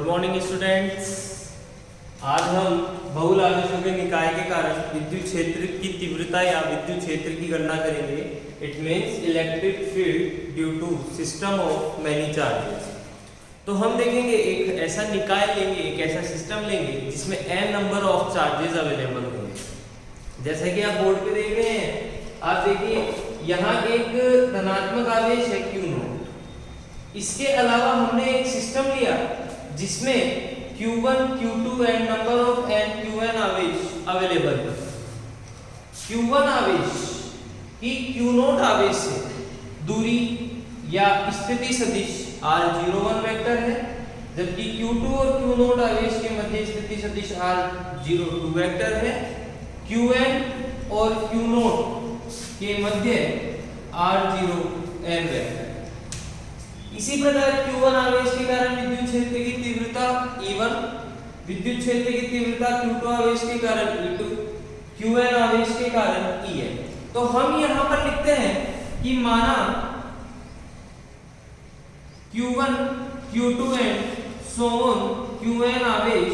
Morning students. आज हम बहुल आवेशों के निकाय के कारण विद्युत क्षेत्र की तीव्रता या विद्युत क्षेत्र की गणना करेंगे। It means electric field due to system of many charges. तो हम देखेंगे एक ऐसा निकाय लेंगे, एक ऐसा सिस्टम लेंगे जिसमें n number of charges available होंगे। जैसे कि आप बोर्ड पे देख रहे हैं, आप देखिए यहाँ एक धनात्मक आवेश है Q0। इसके अलावा हमने एक सिस्टम लिया जिसमें Q1, Q2 and number of n Qn आवेश अवेलेबल है। Q1 आवेश की Q0 आवेश से दूरी या स्थिति सदिश R01 वेक्टर है, जबकि Q2 और Q0 आवेश के मध्य स्थिति सदिश R02 वेक्टर है। Qn और Q0 के मध्य R0n वेक्टर। इसी प्रकार Q1 आवेश के कारण विद्युत क्षेत्र की तीव्रता E1, विद्युत क्षेत्र की तीव्रता Q2 आवेश के कारण E2, Qn आवेश के कारण En। तो हम यहां पर लिखते हैं कि माना Q1, Q2 and so on Qn आवेश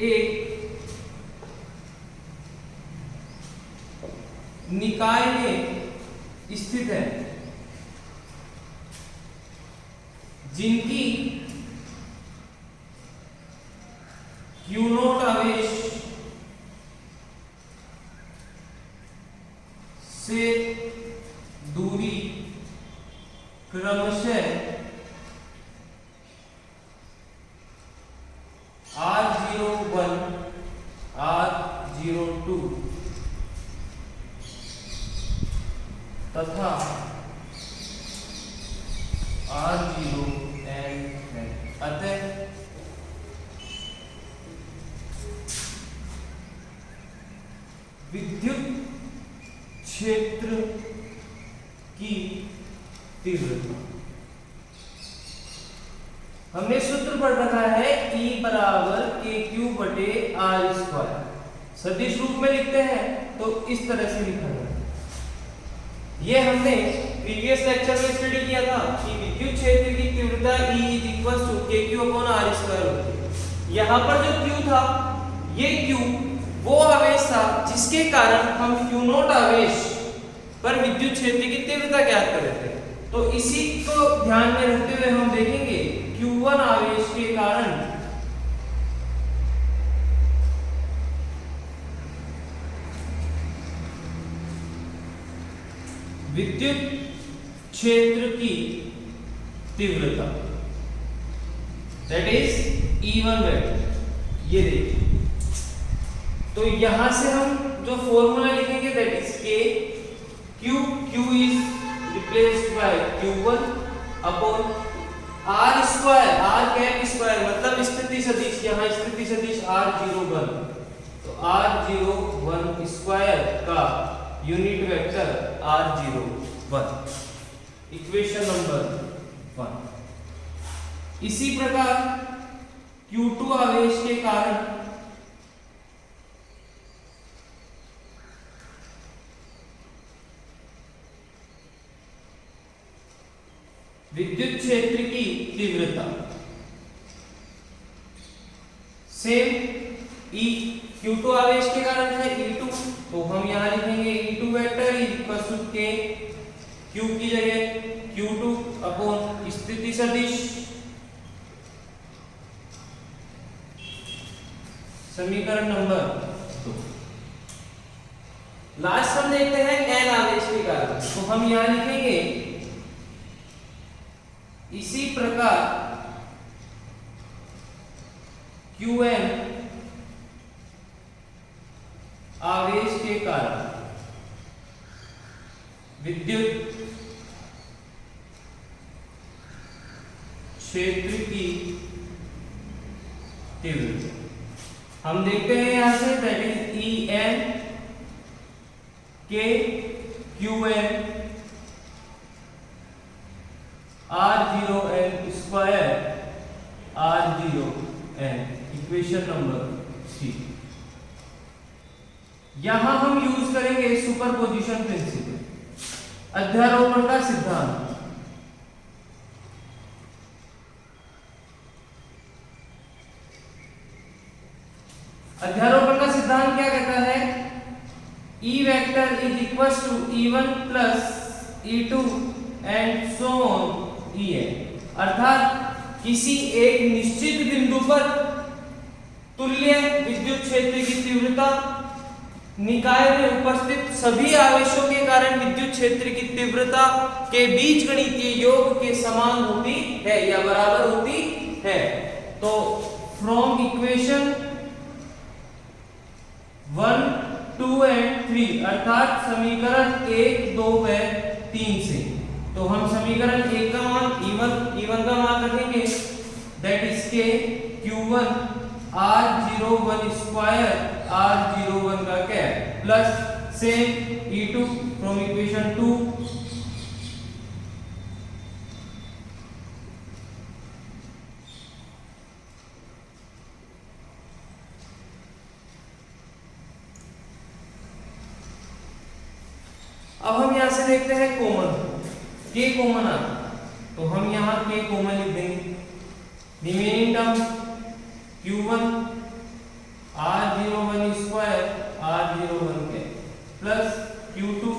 एक निकाय में स्थित है जिनकी Q0 आवेश से दूरी क्रमशः R01, R02 तथा R0n है। अतः विद्युत क्षेत्र की तीव्रता हमने सूत्र पढ़ रखा है E बराबर KQ बटे R स्क्वायर। सदिश रूप में लिखते हैं तो इस तरह से लिखा है। ये हमने प्रीवियस लेक्चर में स्टडी किया था कि विद्युत क्षेत्र की तीव्रता E KQ upon R square होती है। यहाँ पर जो Q था, ये Q वो आवेश था जिसके कारण हम Q0 आवेश पर विद्युत क्षेत्र की तीव्रता ज्ञात कर रहे थे। तो इसी को ध्यान में रखते हुए हम देखेंगे Q1 आवेश के कारण विद्युत क्षेत्र की तीव्रता दैट इज E1 वेक्टर। ये देखिए, तो यहां से हम जो फॉर्मूला लिखेंगे that is K Q is replaced by Q1 upon R square, R cap square मतलब स्थिति सदिश, यहाँ स्थिति सदिश R01, तो R01 स्क्वायर का unit vector R01, equation number 1। इसी प्रकार Q2 आवेश के कारण विद्युत क्षेत्र की तीव्रता सेम Q2 आवेश के कारण है E2, तो हम यहां लिखेंगे E2 वेक्टर इक्वल के Q की जगह Q2 अपॉन स्थिति सदिश समीकरण नंबर 2। लास्ट हम देखते हैं n आवेश के कारण, तो हम यहां लिखेंगे इसी प्रकार Qn आवेश के कारण विद्युत क्षेत्र की तीव्रता हम देखते हैं यहां say that is En K Qn R0n square R0n, equation number 3। यहां हम यूज करेंगे सुपरपोजिशन प्रिंसिपल, अध्यारोपण का सिद्धांत। अध्यारोपण का सिद्धांत क्या कहता है? E vector is equal to E1 plus E2 and so on En, अर्थात किसी एक निश्चित बिंदु पर तुल्य विद्युत क्षेत्र की तीव्रता निकाय में उपस्थित सभी आवेशों के कारण विद्युत क्षेत्र की तीव्रता के बीच गणितीय योग के समान होती है या बराबर होती है। तो फ्रॉम इक्वेशन 1, 2 एंड 3 अर्थात समीकरण 1, 2 व 3 से, तो हम समीकरण 1 का मान E1 का मान रखेंगे, दैट इज के Q1 R01 स्क्वायर R01 का cap plus same E2 from equation 2 अब हम यहां से देखते हैं कॉमन, के कॉमन आ, तो हम यहां के कॉमन लिख देंगे, remaining term Q1 R01 square R01 के plus Q2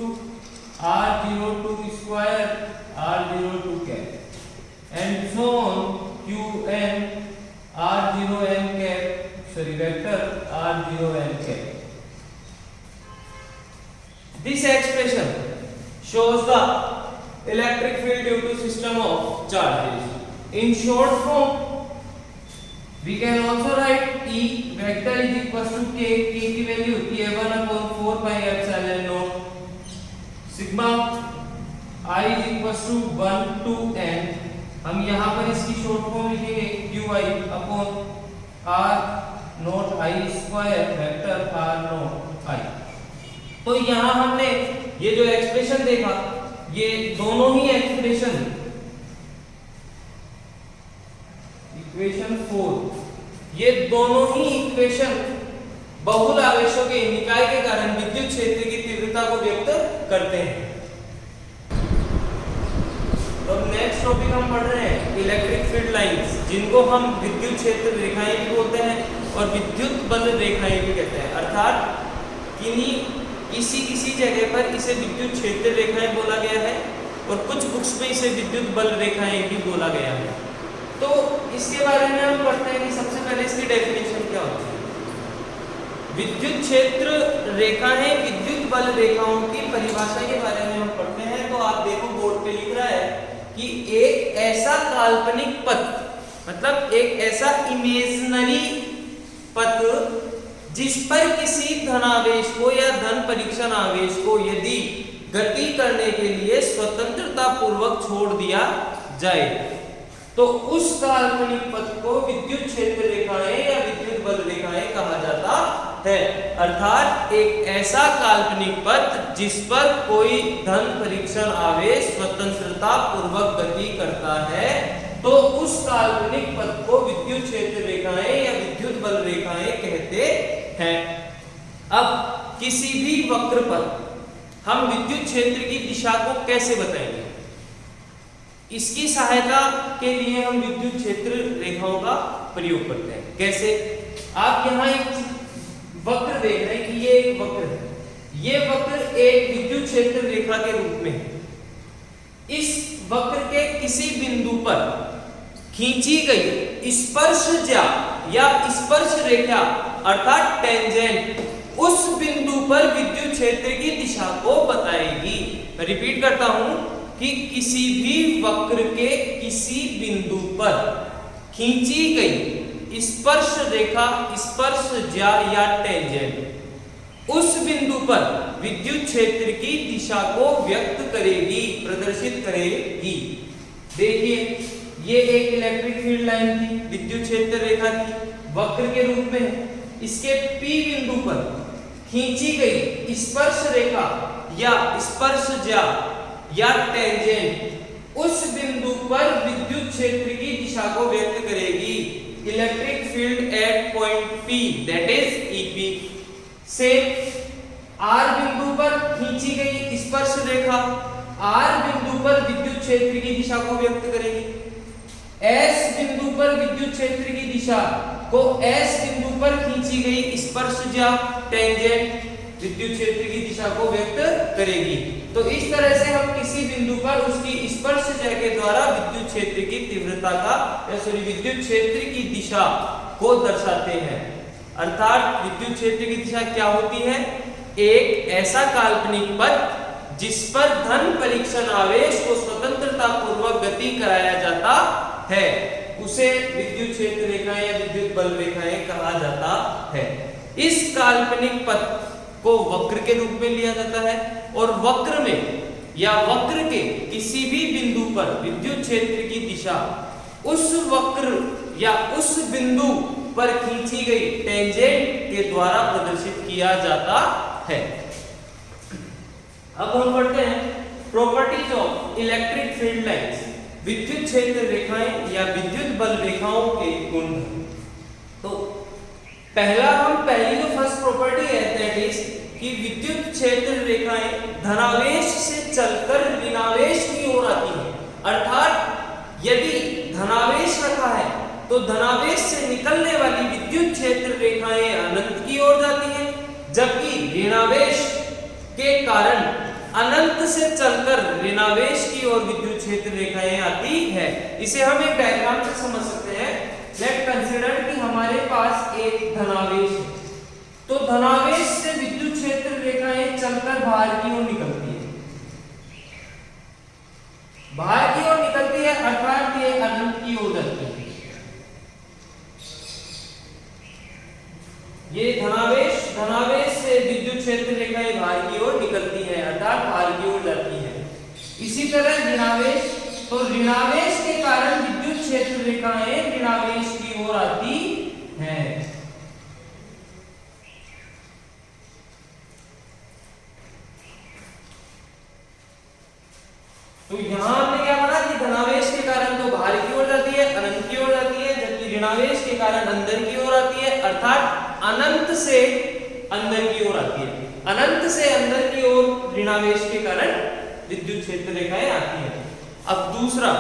R02 square R02 के and so on Qn R0n के सॉरी वेक्टर R0n के। This expression shows the electric field due to system of charges. In short form, we can also write E vector is equal to k की value k1 upon 4 pi epsilon naught sigma I is equal to 1 to n, हम यहाँ पर इसकी short form लिखेंगे qi upon r naught I square vector r naught I। तो यहाँ हमने ये जो एक्सप्रेशन देखा, ये दोनों ही एक्सप्रेशन इक्वेशन 4, ये दोनों ही इक्वेशन बहुल आवेशों के निकाय के कारण विद्युत क्षेत्र की तीव्रता को व्यक्त करते हैं। तो नेक्स्ट टॉपिक हम पढ़ रहे हैं इलेक्ट्रिक फील्ड लाइंस, जिनको हम विद्युत क्षेत्र रेखाएं भी बोलते हैं और विद्युत बल रेखाएं भी कहते हैं, अर्थात किसी जगह पर इसे विद्युत क्षेत्र रेखाएं बोला गया है और कुछ बुक्स में इसे विद्युत बल रेखाएं भी बोला गया है। तो इसके बारे में हम पढ़ते हैं कि सबसे पहले इसकी डेफिनेशन क्या होती है। विद्युत क्षेत्र रेखाएं विद्युत बल रेखाओं की परिभाषा के बारे में हम पढ़ते हैं। तो आप देखो बोर्ड पे लिख रहा है कि एक ऐसा काल्पनिक पथ, मतलब एक ऐसा इमेजिनरी पथ जिस पर किसी धनावेश को या धन परीक्षण आवेश को यदि गति करने के लिए स्वतंत्रता पूर्वक छोड़ दिया जाए तो उस काल्पनिक पथ को विद्युत क्षेत्र रेखाएं या विद्युत बल रेखाएं कहा जाता है। अर्थात एक ऐसा काल्पनिक पथ जिस पर कोई धन परीक्षण आवेश स्वतंत्रता पूर्वक गति करता है, तो उस काल्पनिक पथ को विद्युत क्षेत्र रेखाएं या विद्युत बल रेखाएं कहते हैं। अब किसी भी वक्र पर हम विद्युत क्षेत्र की दिशा को कैसे बताएंगे? इसकी सहायता के लिए हम विद्युत क्षेत्र रेखाओं का प्रयोग करते हैं। कैसे? आप यहाँ एक वक्र देख रहे हैं कि ये एक वक्र है, ये वक्र एक विद्युत क्षेत्र रेखा के रूप में है। इस वक्र के किसी बिंदु पर खींची गई स्पर्शज्या या स्पर्श रेखा अर्थात टेंजेंट उस बिंदु पर विद्युत क्षेत्र की दिशा को बताएगी। मैं रिपीट करता हूं कि किसी भी वक्र के किसी बिंदु पर खींची गई स्पर्श रेखा स्पर्शज्या या टेंजेंट उस बिंदु पर विद्युत क्षेत्र की दिशा को व्यक्त करेगी, प्रदर्शित करेगी। देखिए ये एक इलेक्ट्रिक फील्ड लाइन थी, विद्युत क्षेत्र रेखा थी, वक्र के रूप में इसके P बिंदु पर खींची गई स्पर्श रेखा या स्पर्शज्या या टेंजेंट उस बिंदु पर विद्युत क्षेत्र की दिशा को व्यक्त करेगी। Electric field at point P that is EP से R बिंदु पर खींची गई स्पर्श रेखा R बिंदु पर विद्युत क्षेत्र की दिशा को व्यक्त करेगी। S बिंदु पर विद्युत क्षेत्र की दिशा को S बिंदु पर खींची गई स्पर्शजा टेंजेंट विद्युत क्षेत्र की दिशा को व्यक्त करेगी। तो इस तरह से हम किसी बिंदु पर उसकी स्पर्शजा के द्वारा विद्युत क्षेत्र की तीव्रता का विद्युत क्षेत्र की दिशा को दर्शाते हैं। अर्थात विद्युत क्षेत्र की दिशा क्या होती है? एक ऐसा काल्पनिक पथ जिस पर धन परीक्षण आवेश को स्वतंत्रता पूर्वक गति कराया जाता है उसे विद्युत क्षेत्र रेखाएं या विद्युत बल रेखाएं कहा जाता है। इस काल्पनिक पथ को वक्र के रूप में लिया जाता है और वक्र में या वक्र के किसी भी बिंदु पर विद्युत क्षेत्र की दिशा उस वक्र या उस बिंदु पर खींची गई टेंजेंट के द्वारा प्रदर्शित किया जाता है। अब हम पढ़ते हैं properties of electric field lines, विद्युत क्षेत्र रेखाएं या विद्युत बल रेखाओं के गुण। तो पहली जो फर्स्ट प्रॉपर्टी है दैट इज कि विद्युत क्षेत्र रेखाएं धनावेश से चलकर ऋणावेश की ओर आती हैं। अर्थात यदि धनावेश रखा है तो धनावेश से निकलने वाली विद्युत क्षेत्र रेखाएं अनंत की ओर जाती हैं, जबकि ऋणावेश के कारण अनंत से चलकर ऋणावेश की ओर विद्युत क्षेत्र रेखाएं आती है। इसे हम एक डायग्राम से समझ सकते हैं। लेट कंसीडर कि हमारे पास एक धनावेश है, तो धनावेश से विद्युत क्षेत्र रेखाएं चलकर बाहर की ओर निकलती है, बाहर की ओर निकलती है अर्थात ये अनंत की ओर जाती है। ये धनावेश से विद्युत क्षेत्र रेखाएं बाहर की ओर निकलती है अर्थात बाहर की ओर जाती है। इसी तरह ऋणावेश, तो ऋणावेश के कारण विद्युत क्षेत्र रेखाएं ऋणावेश की ओर आती हैं। तो यहां हमने क्या पढ़ा कि धनावेश के कारण तो बाहर की ओर जाती है, अनंत की ओर जाती है, जबकि ऋणावेश के कारण अंदर की ओर आती है अर्थात अनंत से अंदर की ओर आती है। अनंत से अंदर की ओर ऋणावेश के कारण विद्युत क्षेत्र रेखाएं आती हैं। अब दूसरा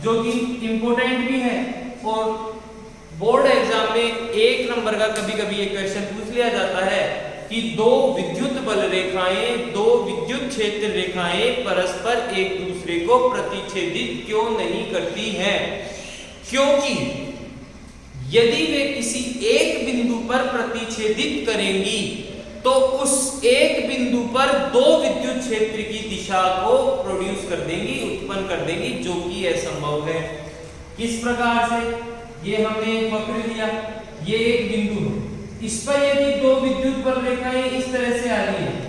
जो कि इंपॉर्टेंट भी है और बोर्ड एग्जाम में 1 नंबर का कभी-कभी एक क्वेश्चन पूछ लिया जाता है कि दो विद्युत बल रेखाएं, दो विद्युत क्षेत्र रेखाएं परस्पर एक दूसरे को प्रतिच्छेदित क्यों नहीं करती हैं? क्योंकि यदि वे किसी एक बिंदु पर प्रतिच्छेदित करेंगी तो उस एक बिंदु पर दो विद्युत क्षेत्र की दिशा को प्रोड्यूस कर देंगी, उत्पन्न कर देंगी, जो कि असंभव है। किस प्रकार से? ये हमने एक वक्र लिया, ये एक बिंदु है, इस पर यदि दो विद्युत बल रेखाएं इस तरह से आ रही है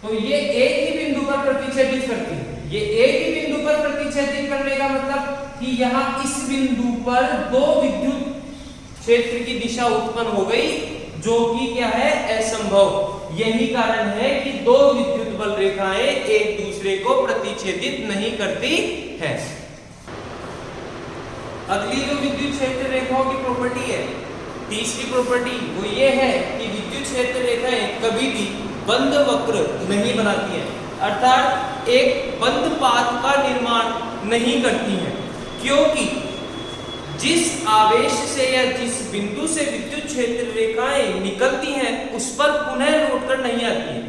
तो ये एक ही बिंदु पर प्रतिच्छेदित करती है। ये एक ही बिंदु पर प्रतिच्छेदित करने का मतलब कि यहाँ इस बिंदु पर दो विद्युत क्षेत्र की दिशा उत्पन्न हो गई, जो कि क्या है? असंभव। यही कारण है कि दो विद्युत बल रेखाएं एक दूसरे को प्रतिच्छेदित नहीं करती है। अगली जो विद्युत क्षेत्र रेखाओं की प्रॉपर्टी है, तीसरी प्रॉपर्टी, वो ये है कि विद्युत क्षेत्र रेखाएं कभी भी बंद वक्र नहीं बनाती हैं, अर्थात एक बंद पाथ का निर्माण नहीं करती हैं, क्योंकि जिस आवेश से या जिस बिंदु से विद्युत क्षेत्र रेखाएं निकलती हैं उस पर पुनः लौटकर नहीं आती हैं।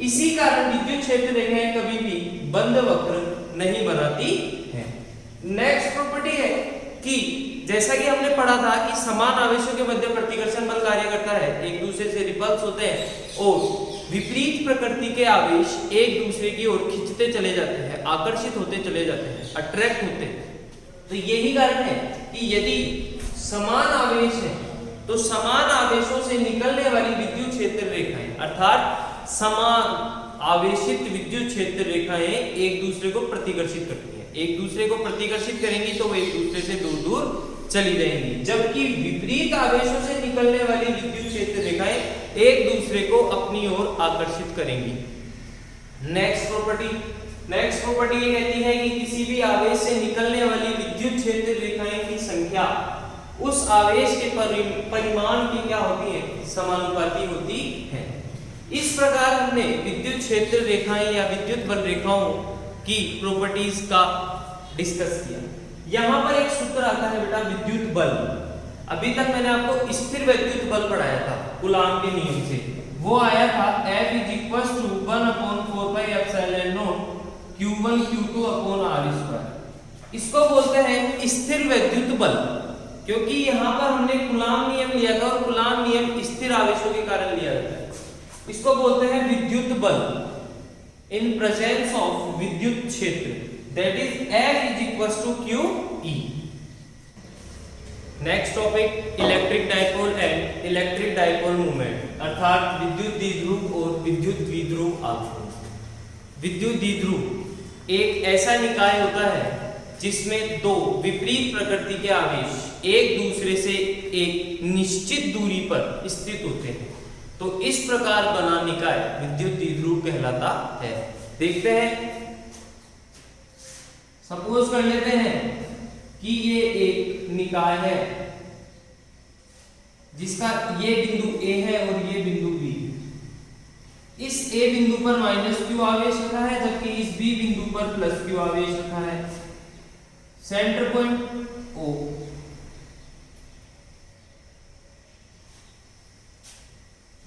इसी कारण विद्युत क्षेत्र रेखाएं कभी भी बंद वक्र नहीं बनाती हैं। नेक्स्ट प्रॉपर्टी है कि जैसा कि हमने पढ़ा था कि समान आवेशों के मध्य प्रतिकर्षण बल कार्य करता है, एक दूसरे से रिपल्स होते हैं और विपरीत प्रकृति के आवेश एक दूसरे की ओर खींचते चले जाते हैं, आकर्षित होते चले जाते हैं, अट्रैक्ट होते हैं। तो यही कारण है कि यदि समान आवेश है तो समान आवेशों से निकलने वाली विद्युत क्षेत्र रेखाएं अर्थात समान आवेशित विद्युत क्षेत्र रेखाएं एक दूसरे को प्रतिकर्षित करती हैं। एक दूसरे को प्रतिकर्षित करेंगी तो वो एक दूसरे से दूर दूर चली जाएंगी, जबकि विपरीत आवेशों से निकलने वाली विद्युत क्षेत्र रेखाएं एक दूसरे को अपनी ओर आकर्षित करेंगी। नेक्स्ट प्रॉपर्टी ये कहती है कि किसी भी आवेश से निकलने वाली विद्युत क्षेत्र रेखाएं की संख्या उस आवेश के परिमाण की क्या होती है? समानुपाती होती है। इस प्रकार हमने विद्युत क्षेत्र रेखाएं या विद्युत बल रेखाओं की प्रॉपर्टीज का डिस्कस किया। यहाँ पर एक सूत्र आता है बेटा विद्युत बल। अभी तक मैंने आपको स्थिर विद्युत बल पढ़ाया था कूलाम के नियम से, वो आया था F = 1/4πε0 Q1 Q2/r²। इसको बोलते हैं स्थिर विद्युत बल, क्योंकि यहाँ पर हमने कूलाम नियम लिया था और कूलाम नियम स्थिर आवेशों के कारण लिया जाता है। इसको बोलते हैं विद्युत बल इन प्रेजेंस ऑफ विद्युत क्षेत्र, that is F = QE। Next topic electric dipole and electric dipole movement, अर्थात विद्युत द्विध्रुव और विद्युत द्विध्रुव आघूर्ण। विद्युत द्विध्रुव एक ऐसा निकाय होता है जिसमें दो विपरीत प्रकृति के आवेश एक दूसरे से एक निश्चित दूरी पर स्थित होते हैं, तो इस प्रकार बना निकाय विद्युत द्विध्रुव कहलाता है। देखते हैं, सपोज कर लेते हैं कि ये एक निकाय है जिसका ये बिंदु A है और ये बिंदु B। इस A बिंदु पर -q आवेश रखा है, जबकि इस B बिंदु पर +q आवेश रखा है। Centre point O,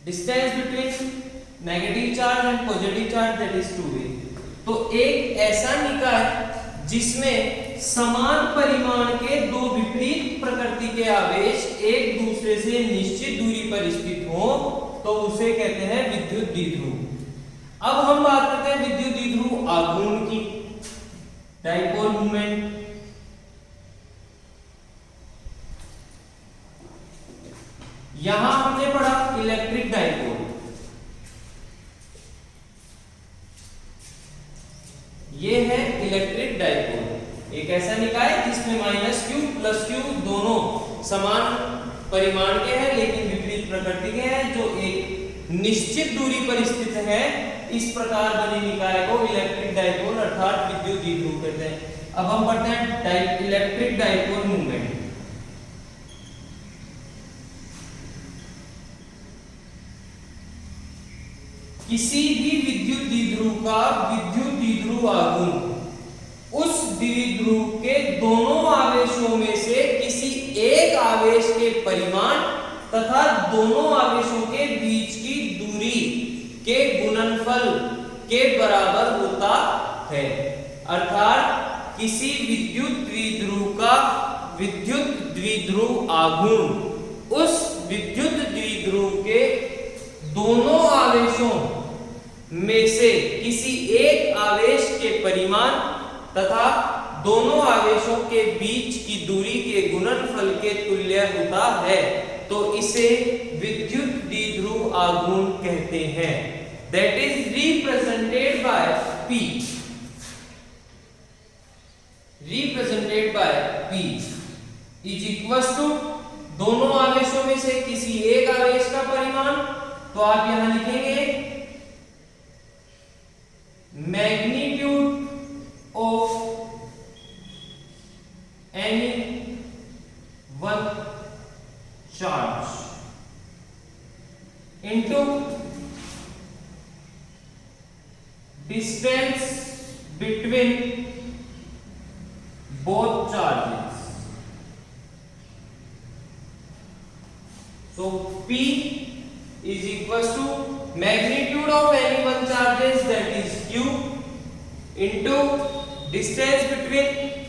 distance between negative charge and positive charge that is 2a। तो एक ऐसा निकाय जिसमें समान परिमाण के दो विपरीत प्रकृति के आवेश एक दूसरे से निश्चित दूरी पर स्थित हो, तो उसे कहते हैं विद्युत द्विध्रुव। अब हम बात करते हैं विद्युत द्विध्रुव आघूर्ण की, डाइपोल मूवमेंट। यहां हमने पढ़ा इलेक्ट्रिक डाइपोल, ये है इलेक्ट्रिक डाइपोल, एक ऐसा निकाय जिसमें -q +q दोनों समान परिमाण के हैं लेकिन विपरीत प्रकृति के हैं, जो एक निश्चित दूरी पर स्थित है। इस प्रकार बने निकाय को इलेक्ट्रिक डाइपोल अर्थात विद्युत द्विध्रुव कहते हैं। अब हम पढ़ते हैं इलेक्ट्रिक डाइपोल मूवमेंट। किसी भी विद्युत द्विध्रुव का विद्युत द्विध्रुव आघूर्ण उस द्विध्रुव के दोनों आवेशों में से किसी एक आवेश के परिमाण तथा दोनों आवेशों के बीच की दूरी के गुणनफल के बराबर होता है। अर्थात किसी विद्युत द्विध्रुव का विद्युत द्विध्रुव आघूर्ण उस विद्युत द्विध्रुव के दोनों आवेशों में से किसी एक आवेश के परिमाण तथा दोनों आवेशों के बीच की दूरी के गुणनफल के तुल्य होता है, तो इसे विद्युत द्विध्रुव आघूर्ण कहते हैं। That is represented by P, represented by P is equal to दोनों आवेशों में से किसी एक आवेश का परिमाण, तो आप यहां लिखेंगे magnitude of any one charge into distance between both charges. So P is equals to magnitude of any one charges, that is Q, into distance between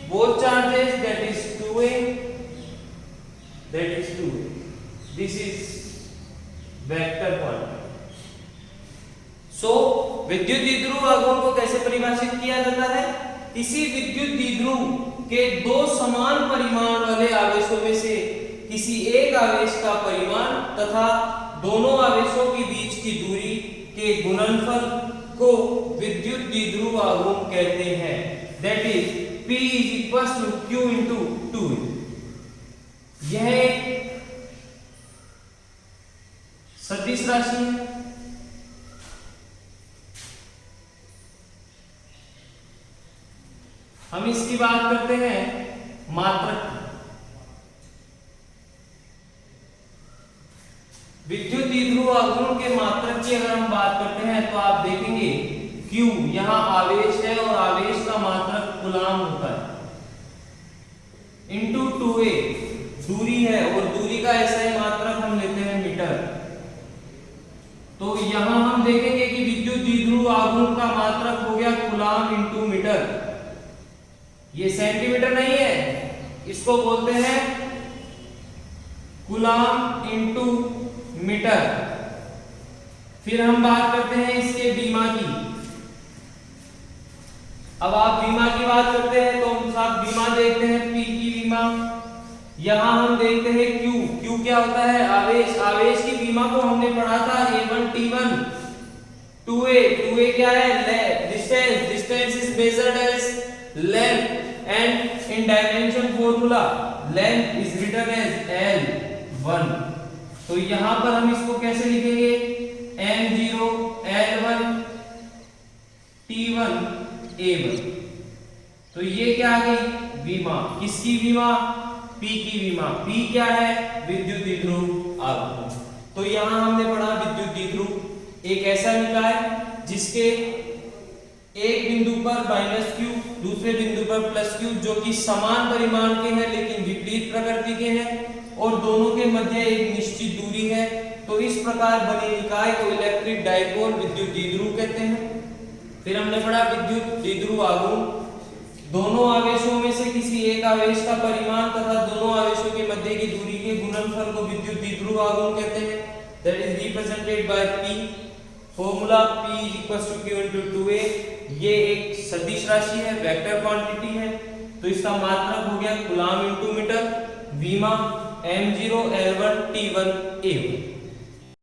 both charges, that is 2a, that is 2a. This is vector quantity. So विद्युत द्विध्रुव आघूर्ण को कैसे परिभाषित किया जाता है? किसी विद्युत द्विध्रुव के दो समान परिमाण वाले आवेशों में से किसी एक आवेश का परिमाण तथा दोनों आवेशों के बीच की दूरी के गुणनफल को विद्युत द्विध्रुव आघूर्ण कहते हैं। That is P is equals to Q into 2। यह एक सदिश राशि है। हम इसकी बात करते हैं मात्रक। विद्युत द्विध्रुव आघूर्ण के मात्रक की अगर हम बात करते हैं तो आप देखेंगे Q यहाँ आवेश है और आवेश का मात्रक कूलाम होता है, इंटू 2a दूरी है और दूरी का SI मात्रक हम लेते हैं मीटर। तो यहां हम देखेंगे कि विद्युत द्विध्रुव आघूर्ण का मात्रक हो गया कूलाम इंटू मीटर। ये सेंटीमीटर नहीं है, इसको बोलते हैं कूलाम इंटू मीटर। फिर हम बात करते हैं इसके बीमा की। अब आप बीमा की बात करते हैं तो हम साथ बीमा देखते हैं, P की बीमा। यहां हम देखते हैं Q क्या होता है, आवेश। आवेश की बीमा को हमने पढ़ा था A1T1। 2a क्या है, distance is measured as length and in dimension formula length is written as L1। तो यहां पर हम इसको कैसे लिखेंगे, M0 L1 T1 A1। तो ये क्या आ गई बीमा, किसकी बीमा, P की बीमा। P क्या है, विद्युत द्विध्रुव आघूर्ण। तो यहां हमने पढ़ा विद्युत द्विध्रुव एक ऐसा निकाय जिसके एक बिंदु पर -q दूसरे बिंदु पर +q जो कि समान परिमाण के हैं लेकिन विपरीत प्रकृति के हैं और दोनों के मध्य एक निश्चित दूरी है। तो इस प्रकार बने निकाय को इलेक्ट्रिक डाइपोल विद्युत द्विध्रुव कहते हैं। फिर हमने पढ़ा विद्युत द्विध्रुव आघूर्ण, दोनों आवेशों में से किसी एक आवेश का परिमाण तथा दोनों आवेशों के मध्य की दूरी के गुणनफल को विद्युत द्विध्रुव आघूर्ण कहते हैं। That is represented by P। Formula P = Q × 2a। ये एक सदिश राशि है, वेक्टर क्वांटिटी है। तो इसका मात्रक हो गया कूलाम इंटू मीटर। बीमा M0 L1 T1 A1।